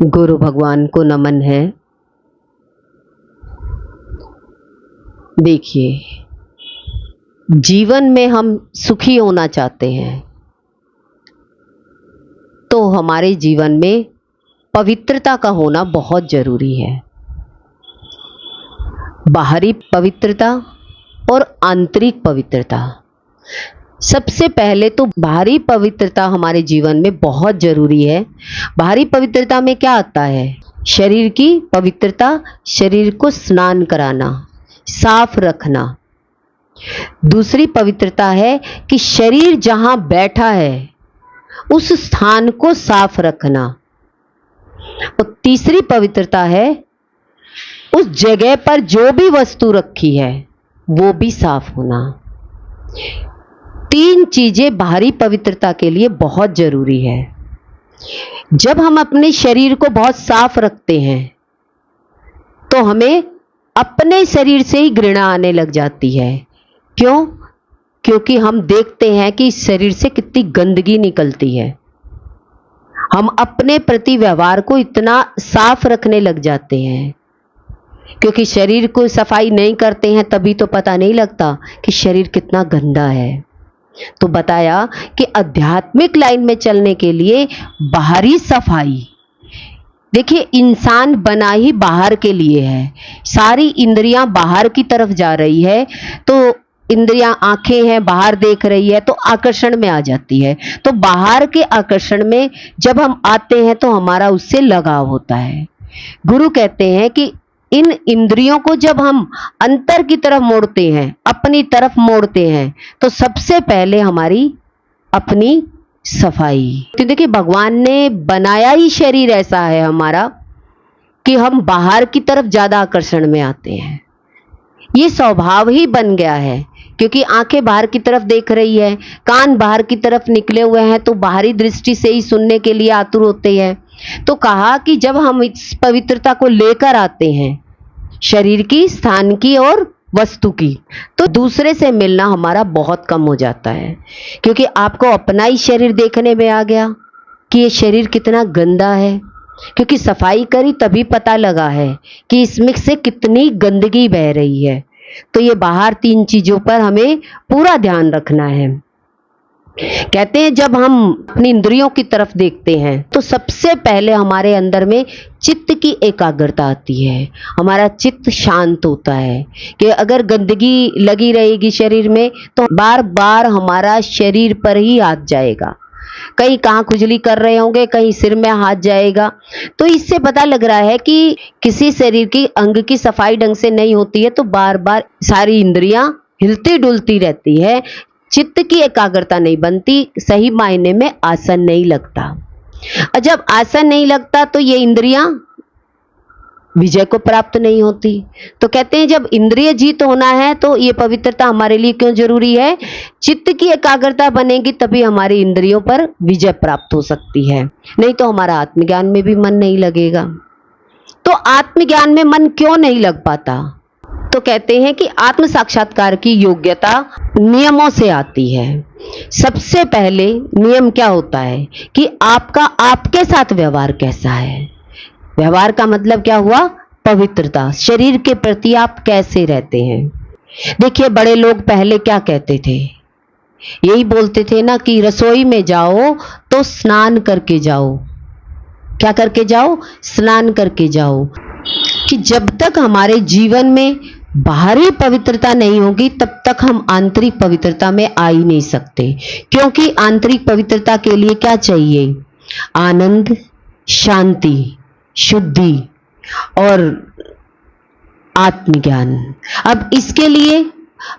गुरु भगवान को नमन है। देखिए, जीवन में हम सुखी होना चाहते हैं तो हमारे जीवन में पवित्रता का होना बहुत जरूरी है। बाहरी पवित्रता और आंतरिक पवित्रता। सबसे पहले तो बाहरी पवित्रता हमारे जीवन में बहुत जरूरी है। बाहरी पवित्रता में क्या आता है? शरीर की पवित्रता, शरीर को स्नान कराना, साफ रखना। दूसरी पवित्रता है कि शरीर जहां बैठा है उस स्थान को साफ रखना। और तीसरी पवित्रता है उस जगह पर जो भी वस्तु रखी है वो भी साफ होना। तीन चीजें बाहरी पवित्रता के लिए बहुत जरूरी है। जब हम अपने शरीर को बहुत साफ रखते हैं तो हमें अपने शरीर से ही घृणा आने लग जाती है। क्यों? क्योंकि हम देखते हैं कि इस शरीर से कितनी गंदगी निकलती है। हम अपने प्रति व्यवहार को इतना साफ रखने लग जाते हैं, क्योंकि शरीर को सफाई नहीं करते हैं तभी तो पता नहीं लगता कि शरीर कितना गंदा है। तो बताया कि आध्यात्मिक लाइन में चलने के लिए बाहरी सफाई। देखिए, इंसान बना ही बाहर के लिए है। सारी इंद्रियां बाहर की तरफ जा रही है, तो इंद्रियां, आंखें हैं, बाहर देख रही है तो आकर्षण में आ जाती है। तो बाहर के आकर्षण में जब हम आते हैं तो हमारा उससे लगाव होता है। गुरु कहते हैं कि इन इंद्रियों को जब हम अंतर की तरफ मोड़ते हैं, अपनी तरफ मोड़ते हैं, तो सबसे पहले हमारी अपनी सफाई। तो देखिए, भगवान ने बनाया ही शरीर ऐसा है हमारा कि हम बाहर की तरफ ज्यादा आकर्षण में आते हैं। ये स्वभाव ही बन गया है, क्योंकि आंखें बाहर की तरफ देख रही है, कान बाहर की तरफ निकले हुए हैं, तो बाहरी दृष्टि से ही सुनने के लिए आतुर होते हैं। तो कहा कि जब हम इस पवित्रता को लेकर आते हैं, शरीर की, स्थान की और वस्तु की, तो दूसरे से मिलना हमारा बहुत कम हो जाता है। क्योंकि आपको अपना ही शरीर देखने में आ गया कि ये शरीर कितना गंदा है। क्योंकि सफाई करी तभी पता लगा है कि इसमें से कितनी गंदगी बह रही है। तो ये बाहर तीन चीजों पर हमें पूरा ध्यान रखना है। कहते हैं जब हम अपनी इंद्रियों की तरफ देखते हैं तो सबसे पहले हमारे अंदर में चित्त की एकाग्रता आती है। हमारा चित्त शांत होता है कि अगर गंदगी लगी रहेगी शरीर में तो बार बार हमारा शरीर पर ही हाथ जाएगा। कहीं कहाँ खुजली कर रहे होंगे, कहीं सिर में हाथ जाएगा। तो इससे पता लग रहा है कि किसी शरीर की अंग की सफाई ढंग से नहीं होती है, तो बार बार सारी इंद्रियां हिलती डुलती रहती है, चित्त की एकाग्रता नहीं बनती, सही मायने में आसन नहीं लगता। और जब आसन नहीं लगता तो ये इंद्रियां विजय को प्राप्त नहीं होती। तो कहते हैं जब इंद्रिय जीत होना है तो ये पवित्रता हमारे लिए क्यों जरूरी है? चित्त की एकाग्रता बनेगी तभी हमारी इंद्रियों पर विजय प्राप्त हो सकती है, नहीं तो हमारा आत्मज्ञान में भी मन नहीं लगेगा। तो आत्मज्ञान में मन क्यों नहीं लग पाता? तो कहते हैं कि आत्म साक्षात्कार की योग्यता नियमों से आती है। सबसे पहले नियम क्या होता है कि आपका आपके साथ व्यवहार कैसा है। व्यवहार का मतलब क्या हुआ? पवित्रता। शरीर के प्रति आप कैसे रहते हैं। देखिए, बड़े लोग पहले क्या कहते थे? यही बोलते थे ना कि रसोई में जाओ तो स्नान करके जाओ। क्या करके जाओ? स्नान करके जाओ। कि जब तक हमारे जीवन में बाहरी पवित्रता नहीं होगी तब तक हम आंतरिक पवित्रता में आ ही नहीं सकते। क्योंकि आंतरिक पवित्रता के लिए क्या चाहिए? आनंद, शांति, शुद्धि और आत्मज्ञान। अब इसके लिए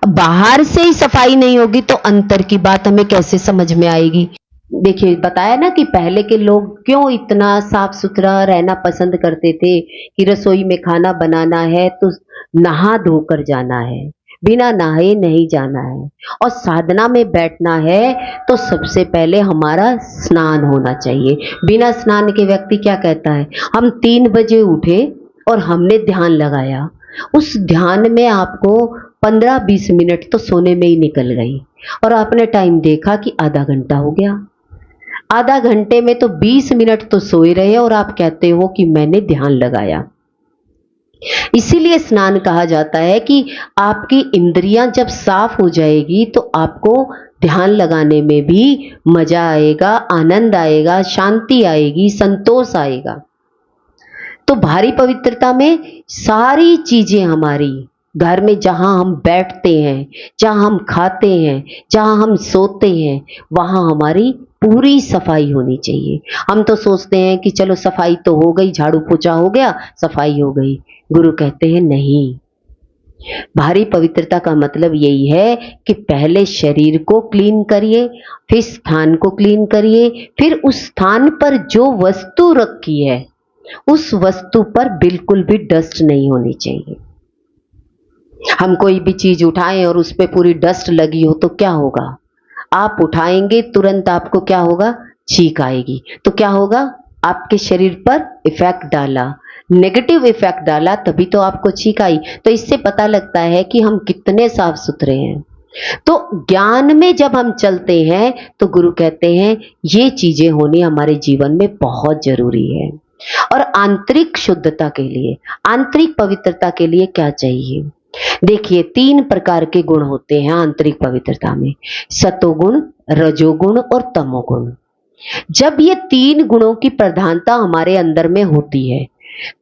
बाहर से ही सफाई नहीं होगी तो अंतर की बात हमें कैसे समझ में आएगी। देखिए, बताया ना कि पहले के लोग क्यों इतना साफ सुथरा रहना पसंद करते थे कि रसोई में खाना बनाना है तो नहा धोकर जाना है, बिना नहाए नहीं जाना है। और साधना में बैठना है तो सबसे पहले हमारा स्नान होना चाहिए। बिना स्नान के व्यक्ति क्या कहता है? हम 3 बजे उठे और हमने ध्यान लगाया, उस ध्यान में आपको 15-20 मिनट तो सोने में ही निकल गई और आपने टाइम देखा कि आधा घंटा हो गया। आधा घंटे में तो 20 मिनट तो सोए रहे और आप कहते हो कि मैंने ध्यान लगाया। इसीलिए स्नान कहा जाता है कि आपकी इंद्रियां जब साफ हो जाएगी तो आपको ध्यान लगाने में भी मजा आएगा, आनंद आएगा, शांति आएगी, संतोष आएगा। तो भारी पवित्रता में सारी चीजें हमारी घर में, जहां हम बैठते हैं, जहां हम खाते हैं, जहां हम सोते हैं, वहां हमारी पूरी सफाई होनी चाहिए। हम तो सोचते हैं कि चलो सफाई तो हो गई, झाड़ू पोछा हो गया, सफाई हो गई। गुरु कहते हैं नहीं, भारी पवित्रता का मतलब यही है कि पहले शरीर को क्लीन करिए, फिर स्थान को क्लीन करिए, फिर उस स्थान पर जो वस्तु रखी है उस वस्तु पर बिल्कुल भी डस्ट नहीं होनी चाहिए। हम कोई भी चीज उठाएं और उस पर पूरी डस्ट लगी हो तो क्या होगा? आप उठाएंगे तुरंत आपको क्या होगा? छींक आएगी। तो क्या होगा? आपके शरीर पर इफेक्ट डाला, नेगेटिव इफेक्ट डाला, तभी तो आपको छींक आई। तो इससे पता लगता है कि हम कितने साफ सुथरे हैं। तो ज्ञान में जब हम चलते हैं तो गुरु कहते हैं ये चीजें होनी हमारे जीवन में बहुत जरूरी है। और आंतरिक शुद्धता के लिए, आंतरिक पवित्रता के लिए क्या चाहिए? देखिए, 3 प्रकार के गुण होते हैं आंतरिक पवित्रता में, सतोगुण, रजोगुण और तमोगुण। जब ये 3 गुणों की प्रधानता हमारे अंदर में होती है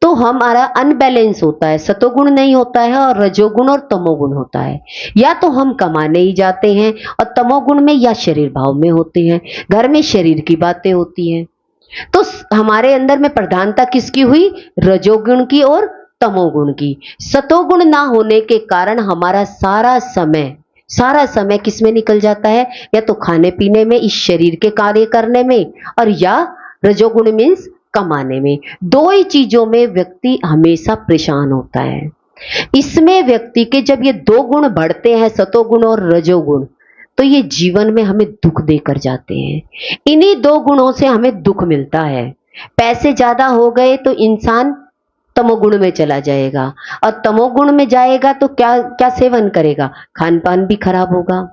तो हमारा अनबैलेंस होता है, सतोगुण नहीं होता है और रजोगुण और तमोगुण होता है। या तो हम कमाने ही जाते हैं और तमोगुण में या शरीर भाव में होते हैं, घर में शरीर की बातें होती हैं। तो हमारे अंदर में प्रधानता किसकी हुई? रजोगुण की और तमोगुण की। सतोगुण ना होने के कारण हमारा सारा समय किस में निकल जाता है? या तो खाने पीने में, इस शरीर के कार्य करने में, और या रजोगुण मीन्स कमाने में। 2 ही चीजों में व्यक्ति हमेशा परेशान होता है। इसमें व्यक्ति के जब ये 2 गुण बढ़ते हैं, सतोगुण और रजोगुण, तो ये जीवन में हमें दुख देकर जाते हैं। इन्हीं 2 गुणों से हमें दुख मिलता है। पैसे ज्यादा हो गए तो इंसान तमोगुण में चला जाएगा, और तमोगुण में जाएगा तो क्या क्या सेवन करेगा? खान पान भी खराब होगा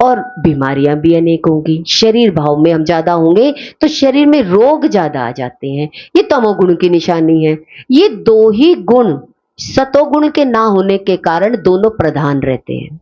और बीमारियां भी अनेक होंगी। शरीर भाव में हम ज्यादा होंगे तो शरीर में रोग ज्यादा आ जाते हैं। ये तमोगुण की निशानी है। ये 2 ही गुण सतोगुण के ना होने के कारण दोनों प्रधान रहते हैं।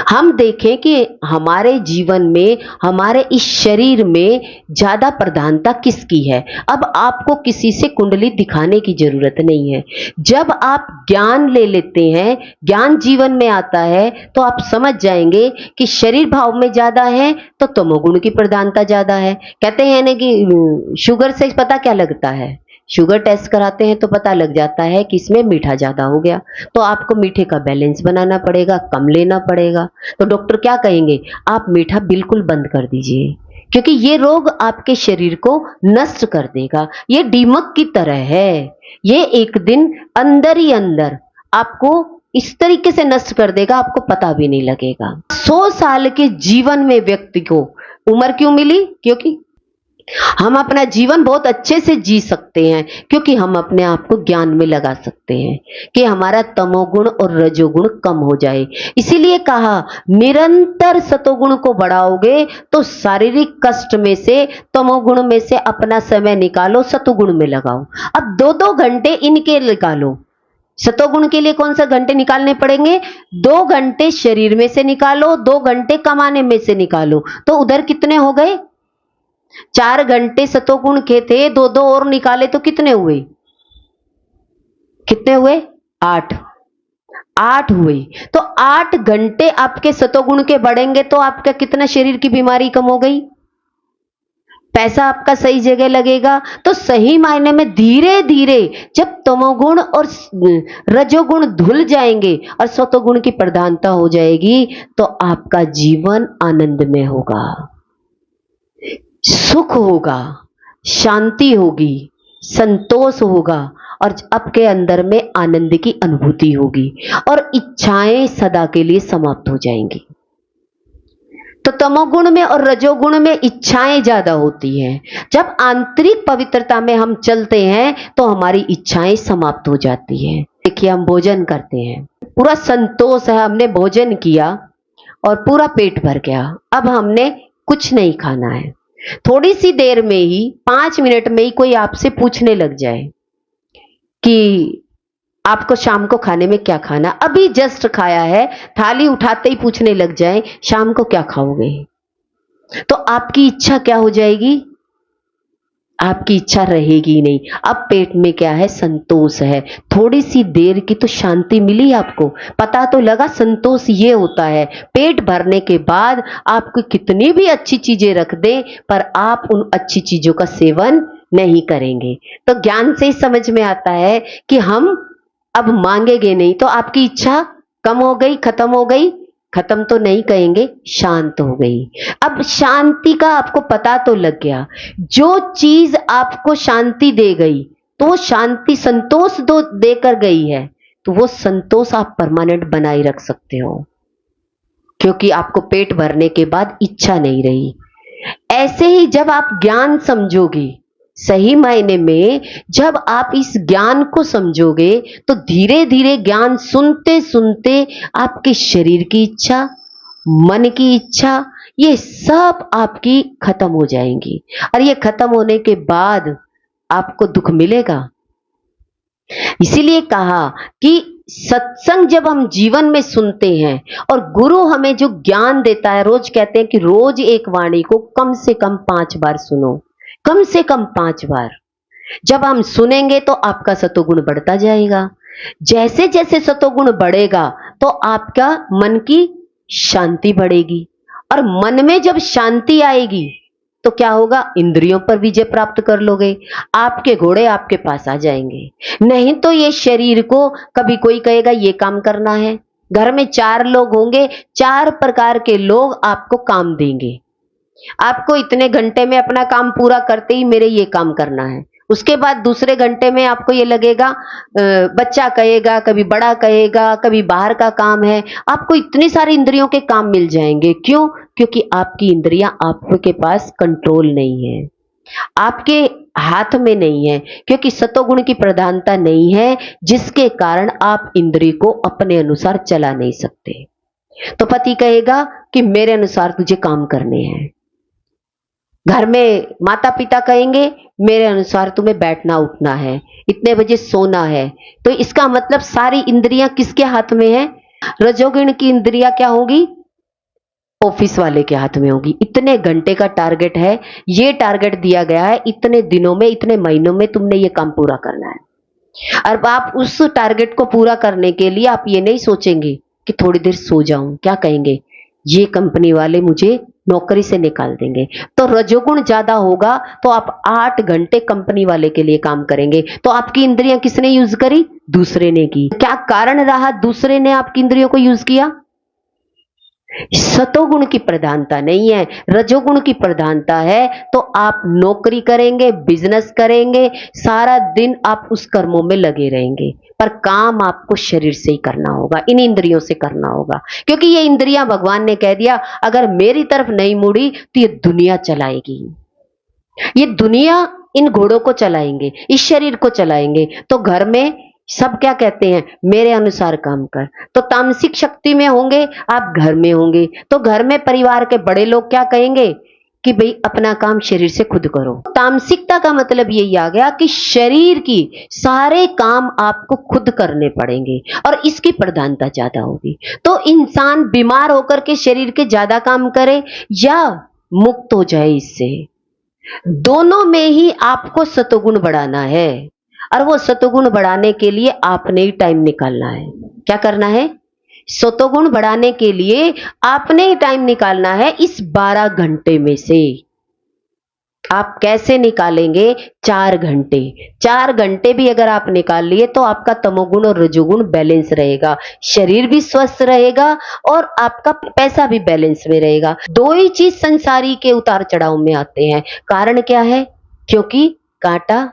हम देखें कि हमारे जीवन में, हमारे इस शरीर में ज्यादा प्रधानता किसकी है। अब आपको किसी से कुंडली दिखाने की जरूरत नहीं है। जब आप ज्ञान ले लेते हैं, ज्ञान जीवन में आता है, तो आप समझ जाएंगे कि शरीर भाव में ज्यादा है तो तमोगुण की प्रधानता ज्यादा है। कहते हैं ना कि शुगर से पता क्या लगता है? शुगर टेस्ट कराते हैं तो पता लग जाता है कि इसमें मीठा ज्यादा हो गया, तो आपको मीठे का बैलेंस बनाना पड़ेगा, कम लेना पड़ेगा। तो डॉक्टर क्या कहेंगे? आप मीठा बिल्कुल बंद कर दीजिए, क्योंकि ये रोग आपके शरीर को नष्ट कर देगा। ये दीमक की तरह है, ये एक दिन अंदर ही अंदर आपको इस तरीके से नष्ट कर देगा, आपको पता भी नहीं लगेगा। 100 साल के जीवन में व्यक्ति को उम्र क्यों मिली? क्योंकि हम अपना जीवन बहुत अच्छे से जी सकते हैं, क्योंकि हम अपने आप को ज्ञान में लगा सकते हैं कि हमारा तमोगुण और रजोगुण कम हो जाए। इसीलिए कहा, निरंतर सतोगुण को बढ़ाओगे तो शारीरिक कष्ट में से, तमोगुण में से अपना समय निकालो, सतोगुण में लगाओ। अब 2-2 घंटे इनके निकालो। सतोगुण के लिए कौन सा घंटे निकालने पड़ेंगे? 2 घंटे शरीर में से निकालो, 2 घंटे कमाने में से निकालो। तो उधर कितने हो गए? 4 घंटे सतोगुण के थे, 2-2 और निकाले तो कितने हुए? कितने हुए? 8 हुए। तो 8 घंटे आपके सतोगुण के बढ़ेंगे तो आपका कितना शरीर की बीमारी कम हो गई? पैसा आपका सही जगह लगेगा। तो सही मायने में धीरे धीरे जब तमोगुण और रजोगुण धुल जाएंगे और सतोगुण की प्रधानता हो जाएगी तो आपका जीवन आनंद में होगा, सुख होगा, शांति होगी, संतोष होगा, और आपके अंदर में आनंद की अनुभूति होगी और इच्छाएं सदा के लिए समाप्त हो जाएंगी। तो तमोगुण में और रजोगुण में इच्छाएं ज्यादा होती हैं। जब आंतरिक पवित्रता में हम चलते हैं तो हमारी इच्छाएं समाप्त हो जाती हैं। देखिए, हम भोजन करते हैं, पूरा संतोष है, हमने भोजन किया और पूरा पेट भर गया, अब हमने कुछ नहीं खाना है। थोड़ी सी देर में ही 5 मिनट में ही कोई आपसे पूछने लग जाए कि आपको शाम को खाने में क्या खाना, अभी जस्ट खाया है, थाली उठाते ही पूछने लग जाए शाम को क्या खाओगे, तो आपकी इच्छा क्या हो जाएगी? आपकी इच्छा रहेगी ही नहीं। अब पेट में क्या है? संतोष है। थोड़ी सी देर की तो शांति मिली आपको, पता तो लगा संतोष ये होता है। पेट भरने के बाद आपको कितनी भी अच्छी चीजें रख दे, पर आप उन अच्छी चीजों का सेवन नहीं करेंगे। तो ज्ञान से ही समझ में आता है कि हम अब मांगेंगे नहीं, तो आपकी इच्छा कम हो गई, खत्म हो गई, खत्म तो नहीं कहेंगे, शांत हो गई। अब शांति का आपको पता तो लग गया, जो चीज आपको शांति दे गई, तो वो शांति संतोष दो देकर गई है, तो वो संतोष आप परमानेंट बनाए रख सकते हो, क्योंकि आपको पेट भरने के बाद इच्छा नहीं रही। ऐसे ही जब आप ज्ञान समझोगे, सही मायने में जब आप इस ज्ञान को समझोगे, तो धीरे धीरे ज्ञान सुनते सुनते आपके शरीर की इच्छा, मन की इच्छा, ये सब आपकी खत्म हो जाएंगी। और ये खत्म होने के बाद आपको दुख मिलेगा। इसीलिए कहा कि सत्संग जब हम जीवन में सुनते हैं और गुरु हमें जो ज्ञान देता है, रोज कहते हैं कि रोज एक वाणी को कम से कम 5 बार सुनो, कम से कम 5 बार। जब हम सुनेंगे तो आपका सतोगुण बढ़ता जाएगा। जैसे जैसे सतोगुण बढ़ेगा तो आपका मन की शांति बढ़ेगी, और मन में जब शांति आएगी तो क्या होगा? इंद्रियों पर विजय प्राप्त कर लोगे, आपके घोड़े आपके पास आ जाएंगे। नहीं तो ये शरीर को कभी कोई कहेगा ये काम करना है, घर में 4 लोग होंगे, 4 प्रकार के लोग आपको काम देंगे। आपको इतने घंटे में अपना काम पूरा करते ही मेरे ये काम करना है, उसके बाद दूसरे घंटे में आपको ये लगेगा बच्चा कहेगा, कभी बड़ा कहेगा, कभी बाहर का काम है। आपको इतने सारे इंद्रियों के काम मिल जाएंगे। क्यों? क्योंकि आपकी इंद्रियां आपके पास कंट्रोल नहीं है, आपके हाथ में नहीं है, क्योंकि सतोगुण की प्रधानता नहीं है, जिसके कारण आप इंद्रिय को अपने अनुसार चला नहीं सकते। तो पति कहेगा कि मेरे अनुसार तुझे काम करने हैं, घर में माता पिता कहेंगे मेरे अनुसार तुम्हें बैठना उठना है, इतने बजे सोना है। तो इसका मतलब सारी इंद्रियां किसके हाथ में है? रजोगुण की इंद्रियां क्या होगी? ऑफिस वाले के हाथ में होगी। इतने घंटे का टारगेट है, ये टारगेट दिया गया है, इतने दिनों में, इतने महीनों में तुमने ये काम पूरा करना है। और आप उस टारगेट को पूरा करने के लिए आप ये नहीं सोचेंगे कि थोड़ी देर सो जाऊं, क्या कहेंगे ये कंपनी वाले मुझे नौकरी से निकाल देंगे। तो रजोगुण ज्यादा होगा तो आप 8 घंटे कंपनी वाले के लिए काम करेंगे। तो आपकी इंद्रियां किसने यूज करी? दूसरे ने की। क्या कारण रहा दूसरे ने आपकी इंद्रियों को यूज किया? सतोगुण की प्रधानता नहीं है, रजोगुण की प्रधानता है। तो आप नौकरी करेंगे, बिजनेस करेंगे, सारा दिन आप उस कर्मों में लगे रहेंगे, पर काम आपको शरीर से ही करना होगा, इन इंद्रियों से करना होगा। क्योंकि ये इंद्रियां भगवान ने कह दिया अगर मेरी तरफ नहीं मुड़ी तो ये दुनिया चलाएगी, ये दुनिया इन घोड़ों को चलाएंगे, इस शरीर को चलाएंगे। तो घर में सब क्या कहते हैं? मेरे अनुसार काम कर। तो तामसिक शक्ति में होंगे आप, घर में होंगे तो घर में परिवार के बड़े लोग क्या कहेंगे कि भाई अपना काम शरीर से खुद करो। तामसिकता का मतलब यही आ गया कि शरीर की सारे काम आपको खुद करने पड़ेंगे और इसकी प्रधानता ज्यादा होगी। तो इंसान बीमार होकर के शरीर के ज्यादा काम करे या मुक्त हो जाए इससे, दोनों में ही आपको सतोगुण बढ़ाना है। और वो सतोगुण बढ़ाने के लिए आपने ही टाइम निकालना है। क्या करना है? सतोगुण बढ़ाने के लिए आपने ही टाइम निकालना है। इस 12 घंटे में से आप कैसे निकालेंगे? 4 घंटे। 4 घंटे भी अगर आप निकाल लिए तो आपका तमोगुण और रजोगुण बैलेंस रहेगा, शरीर भी स्वस्थ रहेगा और आपका पैसा भी बैलेंस में रहेगा। दो ही चीज संसारी के उतार चढ़ाव में आते हैं। कारण क्या है? क्योंकि कांटा,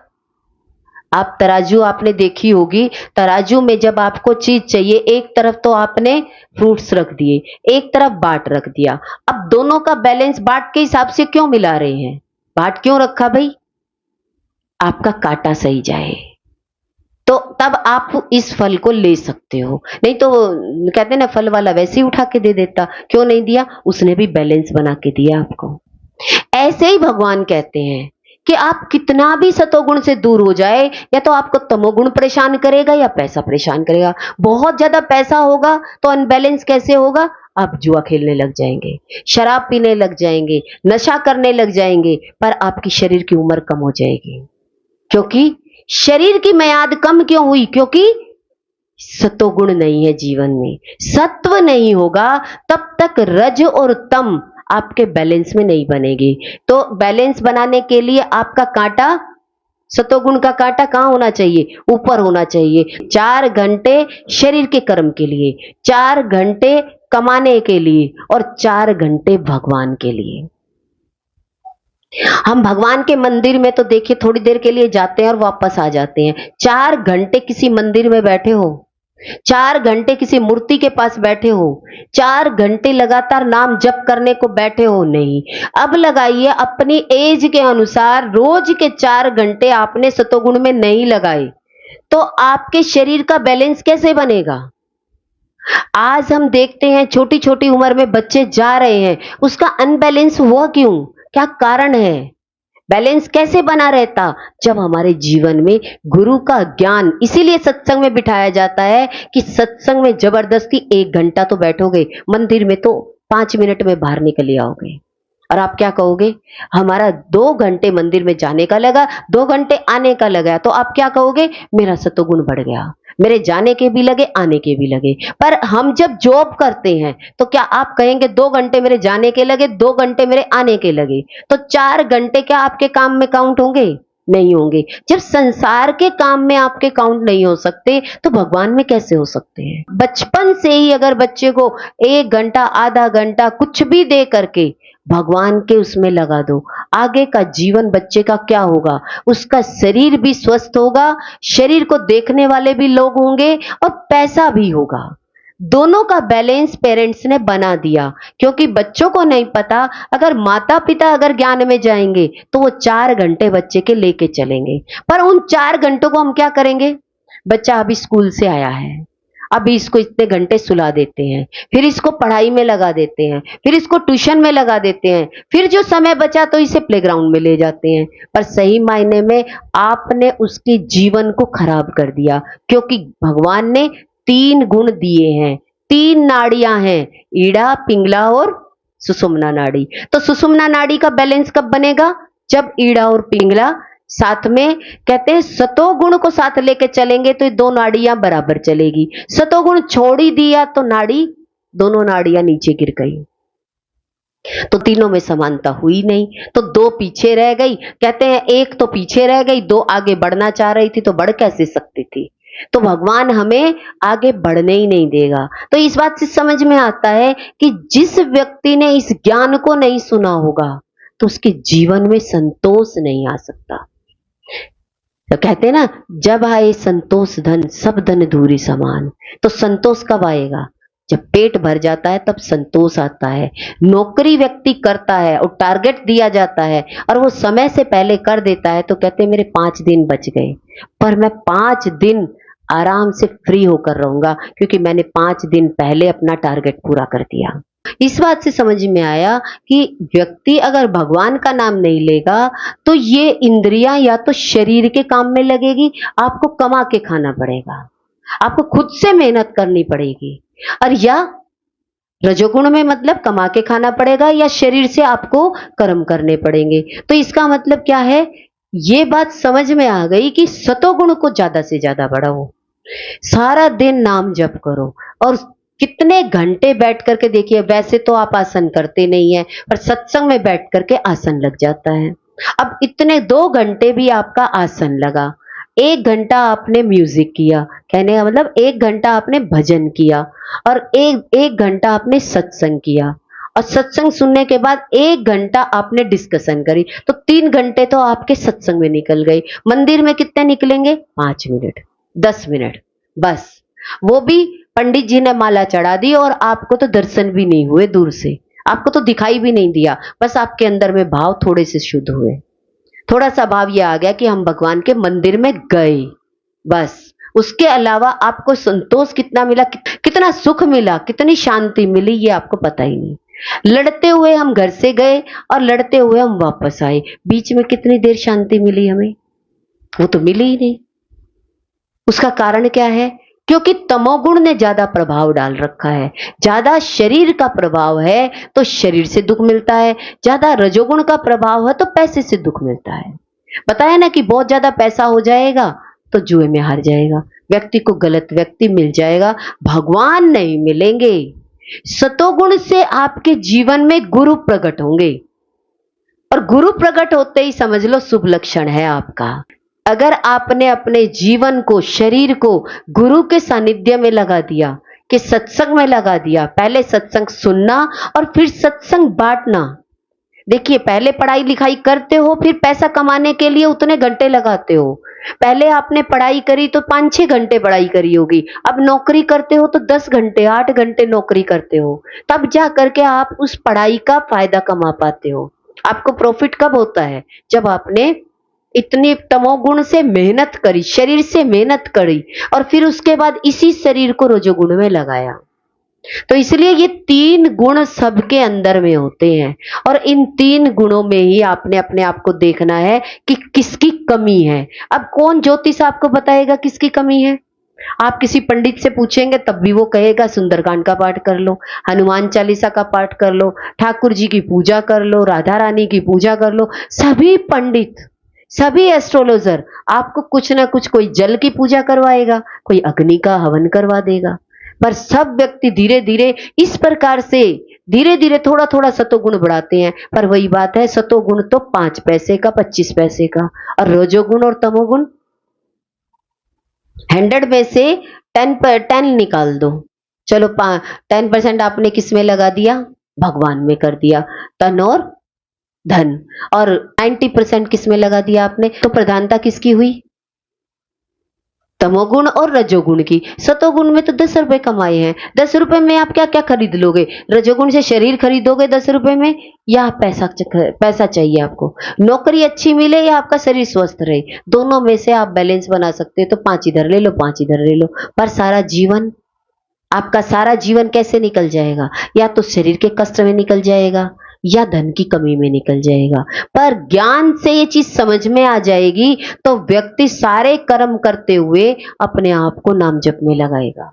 आप तराजू आपने देखी होगी, तराजू में जब आपको चीज चाहिए, एक तरफ तो आपने फ्रूट्स रख दिए, एक तरफ बाट रख दिया। अब दोनों का बैलेंस बाट के हिसाब से क्यों मिला रहे हैं? बाट क्यों रखा भाई? आपका कांटा सही जाए, तो तब आप इस फल को ले सकते हो। नहीं तो कहते ना फल वाला वैसे ही उठा के दे देता, क्यों नहीं दिया? उसने भी बैलेंस बना के दिया आपको। ऐसे ही भगवान कहते हैं कि आप कितना भी सतोगुण से दूर हो जाए, या तो आपको तमोगुण परेशान करेगा या पैसा परेशान करेगा। बहुत ज्यादा पैसा होगा तो अनबैलेंस कैसे होगा? आप जुआ खेलने लग जाएंगे, शराब पीने लग जाएंगे, नशा करने लग जाएंगे, पर आपकी शरीर की उम्र कम हो जाएगी। क्योंकि शरीर की मियाद कम क्यों हुई? क्योंकि सतोगुण नहीं है जीवन में। सत्व नहीं होगा तब तक रज और तम आपके बैलेंस में नहीं बनेगी। तो बैलेंस बनाने के लिए आपका कांटा, सतोगुण का कांटा कहां होना चाहिए? ऊपर होना चाहिए। 4 घंटे शरीर के कर्म के लिए, 4 घंटे कमाने के लिए, और 4 घंटे भगवान के लिए। हम भगवान के मंदिर में तो देखिए थोड़ी देर के लिए जाते हैं और वापस आ जाते हैं। 4 घंटे किसी मंदिर में बैठे हो, 4 घंटे किसी मूर्ति के पास बैठे हो, 4 घंटे लगातार नाम जप करने को बैठे हो? नहीं। अब लगाइए अपनी एज के अनुसार, रोज के 4 घंटे आपने सतोगुण में नहीं लगाए तो आपके शरीर का बैलेंस कैसे बनेगा? आज हम देखते हैं छोटी छोटी उम्र में बच्चे जा रहे हैं, उसका अनबैलेंस हुआ क्यों? क्या कारण है? बैलेंस कैसे बना रहता? जब हमारे जीवन में गुरु का ज्ञान, इसीलिए सत्संग में बिठाया जाता है कि सत्संग में जबरदस्ती 1 घंटा तो बैठोगे, मंदिर में तो 5 मिनट में बाहर निकल आओगे। और आप क्या कहोगे? हमारा 2 घंटे मंदिर में जाने का लगा, 2 घंटे आने का लगा, तो आप क्या कहोगे? मेरा सतोगुण बढ़ गया, मेरे जाने के भी लगे, आने के भी लगे। पर हम जब जॉब करते हैं तो क्या आप कहेंगे 2 घंटे मेरे जाने के लगे, 2 घंटे मेरे आने के लगे? तो 4 घंटे क्या आपके काम में काउंट होंगे? नहीं होंगे। जब संसार के काम में आपके काउंट नहीं हो सकते तो भगवान में कैसे हो सकते हैं? बचपन से ही अगर बच्चे को 1 घंटा, आधा घंटा कुछ भी दे करके भगवान के उसमें लगा दो, आगे का जीवन बच्चे का क्या होगा? उसका शरीर भी स्वस्थ होगा, शरीर को देखने वाले भी लोग होंगे, और पैसा भी होगा। दोनों का बैलेंस पेरेंट्स ने बना दिया। क्योंकि बच्चों को नहीं पता, अगर माता पिता अगर ज्ञान में जाएंगे तो वो 4 घंटे बच्चे के लेके चलेंगे, पर उन 4 घंटों को हम क्या करेंगे? बच्चा अभी स्कूल से आया है, अभी इसको इतने घंटे सुला देते हैं, फिर इसको पढ़ाई में लगा देते हैं, फिर इसको ट्यूशन में लगा देते हैं, फिर जो समय बचा तो इसे प्लेग्राउंड में ले जाते हैं। पर सही मायने में आपने उसके जीवन को खराब कर दिया। क्योंकि भगवान ने 3 गुण दिए हैं, 3 नाड़ियां हैं, ईड़ा, पिंगला और सुषुम्ना नाड़ी। तो सुषुम्ना नाड़ी का बैलेंस कब बनेगा? जब ईड़ा और पिंगला साथ में, कहते हैं सतोगुण को साथ लेके चलेंगे तो ये 2 नाड़ियां बराबर चलेगी। सतोगुण छोड़ ही दिया तो नाड़ी, दोनों नाड़ियां नीचे गिर गई, तो तीनों में समानता हुई नहीं, तो 2 पीछे रह गई। कहते हैं 1 तो पीछे रह गई, 2 आगे बढ़ना चाह रही थी, तो बढ़ कैसे सकती थी? तो भगवान हमें आगे बढ़ने ही नहीं देगा। तो इस बात से समझ में आता है कि जिस व्यक्ति ने इस ज्ञान को नहीं सुना होगा तो उसके जीवन में संतोष नहीं आ सकता। तो कहते हैं ना, जब आए संतोष धन, सब धन दूरी समान। तो संतोष कब आएगा? जब पेट भर जाता है तब संतोष आता है। नौकरी व्यक्ति करता है और टारगेट दिया जाता है और वो समय से पहले कर देता है, तो कहते हैं मेरे 5 दिन बच गए, पर मैं 5 दिन आराम से फ्री होकर रहूंगा क्योंकि मैंने 5 दिन पहले अपना टारगेट पूरा कर दिया। इस बात से समझ में आया कि व्यक्ति अगर भगवान का नाम नहीं लेगा तो ये इंद्रियां या तो शरीर के काम में लगेगी, आपको कमा के खाना पड़ेगा, आपको खुद से मेहनत करनी पड़ेगी, और या रजोगुण में मतलब कमा के खाना पड़ेगा या शरीर से आपको कर्म करने पड़ेंगे। तो इसका मतलब क्या है? ये बात समझ में आ गई कि सतोगुण को ज्यादा से ज्यादा बढ़ाओ, सारा दिन नाम जप करो, और कितने घंटे बैठ करके देखिए, वैसे तो आप आसन करते नहीं है पर सत्संग में बैठ करके आसन लग जाता है। अब इतने 2 घंटे भी आपका आसन लगा, 1 घंटा आपने म्यूजिक किया, कहने का मतलब 1 घंटा आपने भजन किया, और एक घंटा आपने सत्संग किया, और सत्संग सुनने के बाद 1 घंटा आपने डिस्कशन करी, तो 3 घंटे तो आपके सत्संग में निकल गए। मंदिर में कितने निकलेंगे? 5 मिनट, 10 मिनट, बस। वो भी पंडित जी ने माला चढ़ा दी और आपको तो दर्शन भी नहीं हुए, दूर से आपको तो दिखाई भी नहीं दिया, बस आपके अंदर में भाव थोड़े से शुद्ध हुए, थोड़ा सा भाव ये आ गया कि हम भगवान के मंदिर में गए, बस। उसके अलावा आपको संतोष कितना मिला, कितना सुख मिला, कितनी शांति मिली, ये आपको पता ही नहीं। लड़ते हुए हम घर से गए और लड़ते हुए हम वापस आए, बीच में कितनी देर शांति मिली हमें? वो तो मिली ही नहीं। उसका कारण क्या है? क्योंकि तमोगुण ने ज्यादा प्रभाव डाल रखा है। ज्यादा शरीर का प्रभाव है तो शरीर से दुख मिलता है, ज्यादा रजोगुण का प्रभाव है तो पैसे से दुख मिलता है। पता है ना कि बहुत ज्यादा पैसा हो जाएगा तो जुए में हार जाएगा, व्यक्ति को गलत व्यक्ति मिल जाएगा, भगवान नहीं मिलेंगे। सतोगुण से आपके जीवन में गुरु प्रकट होंगे और गुरु प्रकट होते ही समझ लो शुभ लक्षण है आपका। अगर आपने अपने जीवन को, शरीर को गुरु के सानिध्य में लगा दिया, कि सत्संग में लगा दिया, पहले सत्संग सुनना और फिर सत्संग बांटना। देखिए, पहले पढ़ाई लिखाई करते हो, फिर पैसा कमाने के लिए उतने घंटे लगाते हो। पहले आपने पढ़ाई करी तो 5-6 घंटे पढ़ाई करी होगी, अब नौकरी करते हो तो 10 घंटे 8 घंटे नौकरी करते हो, तब जा करके आप उस पढ़ाई का फायदा कमा पाते हो। आपको प्रॉफिट कब होता है? जब आपने इतनी तमोगुण से मेहनत करी, शरीर से मेहनत करी और फिर उसके बाद इसी शरीर को रजोगुण में लगाया। तो इसलिए ये 3 गुण सबके अंदर में होते हैं और इन 3 गुणों में ही आपने अपने आप को देखना है कि किसकी कमी है। अब कौन ज्योतिष आपको बताएगा किसकी कमी है? आप किसी पंडित से पूछेंगे तब भी वो कहेगा सुंदरकांड का पाठ कर लो, हनुमान चालीसा का पाठ कर लो, ठाकुर जी की पूजा कर लो, राधा रानी की पूजा कर लो। सभी पंडित, सभी एस्ट्रोलॉजर आपको कुछ ना कुछ, कोई जल की पूजा करवाएगा, कोई अग्नि का हवन करवा देगा, पर सब व्यक्ति धीरे धीरे इस प्रकार से धीरे धीरे थोड़ा थोड़ा सतोगुण बढ़ाते हैं। पर वही बात है, सतोगुण तो 5 पैसे का, 25 पैसे का, और रजोगुण और तमोगुण 100 में से 10 निकाल दो। चलो 10% आपने किस में लगा दिया? भगवान में कर दिया, तन और धन। और 90% किस में लगा दिया आपने? तो प्रधानता किसकी हुई? तमोगुण और रजोगुण की। सतोगुण में तो 10 रुपए कमाए हैं, 10 रुपए में आप क्या क्या खरीद लोगे? रजोगुण से शरीर खरीदोगे 10 रुपए में, या पैसा चाहिए आपको? नौकरी अच्छी मिले या आपका शरीर स्वस्थ रहे, दोनों में से आप बैलेंस बना सकते हो। तो 5 इधर ले लो, 5 इधर ले लो, पर सारा जीवन, आपका सारा जीवन कैसे निकल जाएगा? या तो शरीर के कष्ट में निकल जाएगा या धन की कमी में निकल जाएगा। पर ज्ञान से ये चीज समझ में आ जाएगी तो व्यक्ति सारे कर्म करते हुए अपने आप को नाम जप में लगाएगा।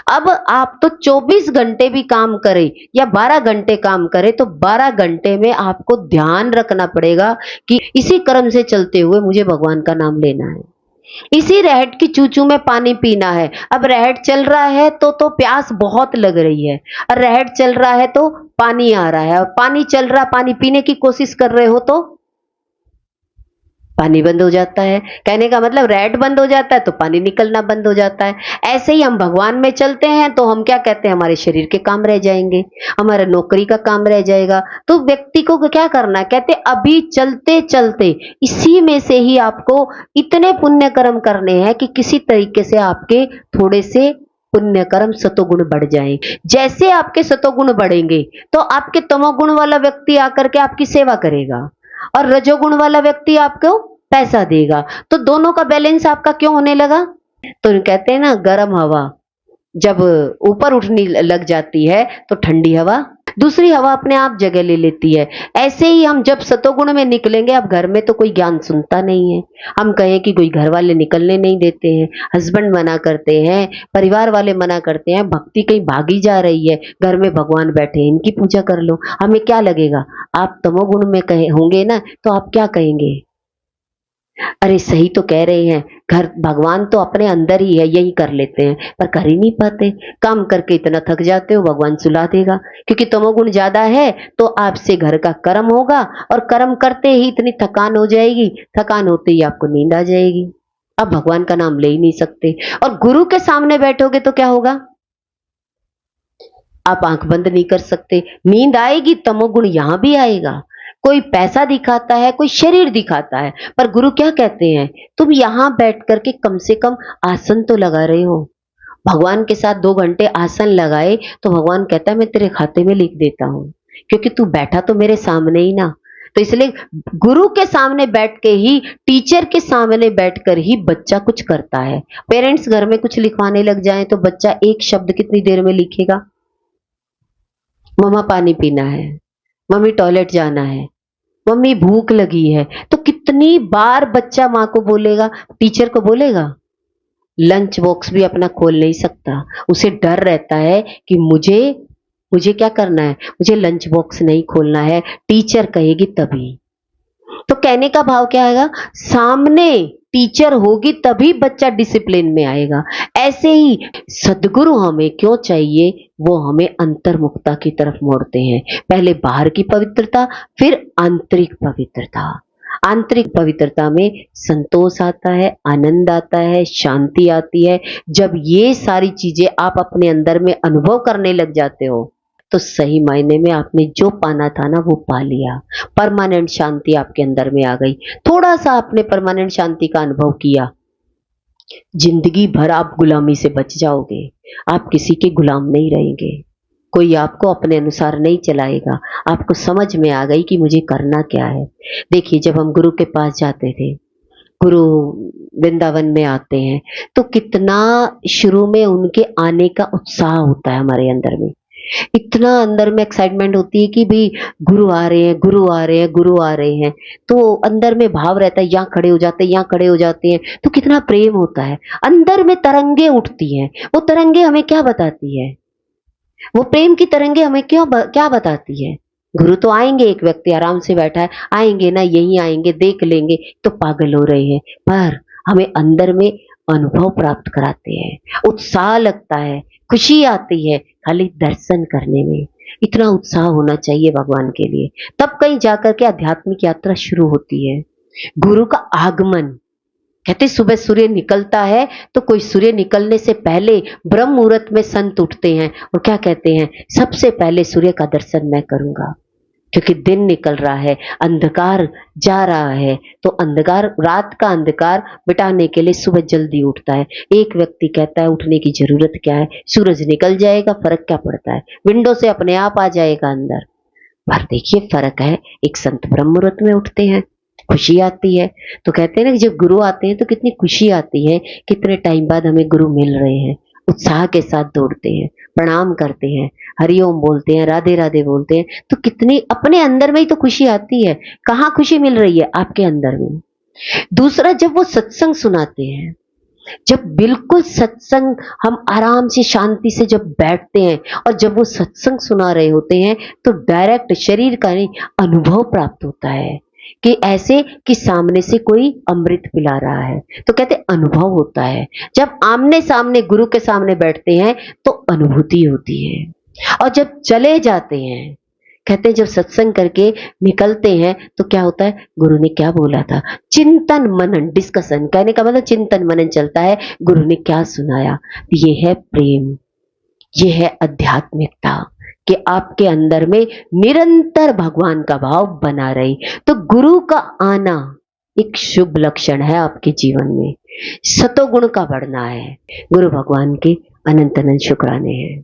अब आप तो 24 घंटे भी काम करें या 12 घंटे काम करें तो 12 घंटे में आपको ध्यान रखना पड़ेगा कि इसी कर्म से चलते हुए मुझे भगवान का नाम लेना है, इसी रहट की चूचू में पानी पीना है। अब रहट चल रहा है तो प्यास बहुत लग रही है, और रहट चल रहा है तो पानी आ रहा है, और पानी चल रहा, पानी पीने की कोशिश कर रहे हो तो पानी बंद हो जाता है। कहने का मतलब रहट बंद हो जाता है तो पानी निकलना बंद हो जाता है। ऐसे ही हम भगवान में चलते हैं तो हम क्या कहते हैं? हमारे शरीर के काम रह जाएंगे, हमारा नौकरी का काम रह जाएगा। तो व्यक्ति को क्या करना? कहते अभी चलते चलते इसी में से ही आपको इतने पुण्य कर्म करने हैं कि किसी तरीके से आपके थोड़े से पुण्य कर्म सतोगुण बढ़ जाए। जैसे आपके सतोगुण बढ़ेंगे तो आपके तमोगुण वाला व्यक्ति आकर के आपकी सेवा करेगा और रजोगुण वाला व्यक्ति आपको पैसा देगा। तो दोनों का बैलेंस आपका क्यों होने लगा? तो कहते हैं ना, गर्म हवा जब ऊपर उठने लग जाती है तो ठंडी हवा, दूसरी हवा अपने आप जगह ले लेती है। ऐसे ही हम जब सतोगुण में निकलेंगे, अब घर में तो कोई ज्ञान सुनता नहीं है, हम कहें कि कोई घर वाले निकलने नहीं देते हैं, हस्बैंड मना करते हैं, परिवार वाले मना करते हैं, भक्ति कहीं भागी जा रही है, घर में भगवान बैठे हैं, इनकी पूजा कर लो, हमें क्या लगेगा? आप तमोगुण में कहे होंगे ना तो आप क्या कहेंगे? अरे सही तो कह रहे हैं, घर भगवान तो अपने अंदर ही है, यही कर लेते हैं, पर कर ही नहीं पाते। काम करके इतना थक जाते हो, भगवान सुला देगा, क्योंकि तमोगुण ज्यादा है तो आपसे घर का कर्म होगा और कर्म करते ही इतनी थकान हो जाएगी, थकान होते ही आपको नींद आ जाएगी, अब भगवान का नाम ले ही नहीं सकते। और गुरु के सामने बैठोगे तो क्या होगा? आप आंख बंद नहीं कर सकते, नींद आएगी, तमोगुण यहां भी आएगा। कोई पैसा दिखाता है, कोई शरीर दिखाता है, पर गुरु क्या कहते हैं? तुम यहां बैठ करके कम से कम आसन तो लगा रहे हो। भगवान के साथ 2 घंटे आसन लगाए तो भगवान कहता है मैं तेरे खाते में लिख देता हूं, क्योंकि तू बैठा तो मेरे सामने ही ना। तो इसलिए गुरु के सामने बैठ के ही, टीचर के सामने बैठकर ही बच्चा कुछ करता है। पेरेंट्स घर में कुछ लिखवाने लग जाए तो बच्चा एक शब्द कितनी देर में लिखेगा? मम्मा पानी पीना है, मम्मी टॉयलेट जाना है, मम्मी भूख लगी है। तो कितनी बार बच्चा माँ को बोलेगा, टीचर को बोलेगा? लंच बॉक्स भी अपना खोल नहीं सकता, उसे डर रहता है कि मुझे मुझे क्या करना है, मुझे लंच बॉक्स नहीं खोलना है, टीचर कहेगी तभी। तो कहने का भाव क्या आएगा, सामने टीचर होगी तभी बच्चा डिसिप्लिन में आएगा। ऐसे ही सदगुरु हमें क्यों चाहिए, वो हमें अंतर्मुखता की तरफ मोड़ते हैं। पहले बाहर की पवित्रता, फिर आंतरिक पवित्रता। आंतरिक पवित्रता में संतोष आता है, आनंद आता है, शांति आती है। जब ये सारी चीजें आप अपने अंदर में अनुभव करने लग जाते हो, तो सही मायने में आपने जो पाना था ना वो पा लिया। परमानेंट शांति आपके अंदर में आ गई। थोड़ा सा आपने परमानेंट शांति का अनुभव किया, जिंदगी भर आप गुलामी से बच जाओगे। आप किसी के गुलाम नहीं रहेंगे, कोई आपको अपने अनुसार नहीं चलाएगा। आपको समझ में आ गई कि मुझे करना क्या है। देखिए, जब हम गुरु के पास जाते थे, गुरु वृंदावन में आते हैं, तो कितना शुरू में उनके आने का उत्साह होता है हमारे अंदर में। इतना अंदर में एक्साइटमेंट होती है कि भाई गुरु आ रहे हैं, गुरु आ रहे हैं, गुरु आ रहे हैं। तो अंदर में भाव रहता है, यहाँ खड़े हो जाते हैं, यहाँ खड़े हो जाते हैं। तो कितना प्रेम होता है, अंदर में तरंगे उठती हैं। वो तरंगे हमें क्या बताती है, वो प्रेम की तरंगे हमें क्या बताती है? गुरु तो आएंगे, एक व्यक्ति आराम से बैठा है, आएंगे ना, यही आएंगे, देख लेंगे तो पागल हो रहे हैं। पर हमें अंदर में अनुभव प्राप्त कराते हैं, उत्साह लगता है, खुशी आती है खाली दर्शन करने में। इतना उत्साह होना चाहिए भगवान के लिए, तब कहीं जाकर के आध्यात्मिक यात्रा शुरू होती है। गुरु का आगमन, कहते सुबह सूर्य निकलता है तो कोई सूर्य निकलने से पहले ब्रह्म मुहूर्त में संत उठते हैं और क्या कहते हैं, सबसे पहले सूर्य का दर्शन मैं करूंगा, क्योंकि दिन निकल रहा है, अंधकार जा रहा है। तो अंधकार, रात का अंधकार मिटाने के लिए सुबह जल्दी उठता है। एक व्यक्ति कहता है उठने की जरूरत क्या है, सूरज निकल जाएगा, फर्क क्या पड़ता है, विंडो से अपने आप आ जाएगा अंदर। पर देखिए फर्क है, एक संत ब्रह्म मुहूर्त में उठते हैं, खुशी आती है। तो कहते हैं ना कि जब गुरु आते हैं तो कितनी खुशी आती है, कितने टाइम बाद हमें गुरु मिल रहे हैं। उत्साह के साथ दौड़ते हैं, प्रणाम करते हैं, हरिओम बोलते हैं, राधे राधे बोलते हैं। तो कितनी अपने अंदर में ही तो खुशी आती है। कहाँ खुशी मिल रही है? आपके अंदर में। दूसरा, जब वो सत्संग सुनाते हैं, जब बिल्कुल सत्संग हम आराम से शांति से जब बैठते हैं और जब वो सत्संग सुना रहे होते हैं, तो डायरेक्ट शरीर का नहीं अनुभव प्राप्त होता है कि ऐसे कि सामने से कोई अमृत पिला रहा है। तो कहते अनुभव होता है। जब आमने सामने गुरु के सामने बैठते हैं तो अनुभूति होती है। और जब चले जाते हैं, कहते हैं जब सत्संग करके निकलते हैं तो क्या होता है, गुरु ने क्या बोला था, चिंतन मनन, डिस्कशन, कहने का मतलब चिंतन मनन चलता है, गुरु ने क्या सुनाया। ये है प्रेम, ये है आध्यात्मिकता, कि आपके अंदर में निरंतर भगवान का भाव बना रहे। तो गुरु का आना एक शुभ लक्षण है आपके जीवन में, सतोगुण का बढ़ना है। गुरु भगवान के अनंत अनंत शुक्राने हैं।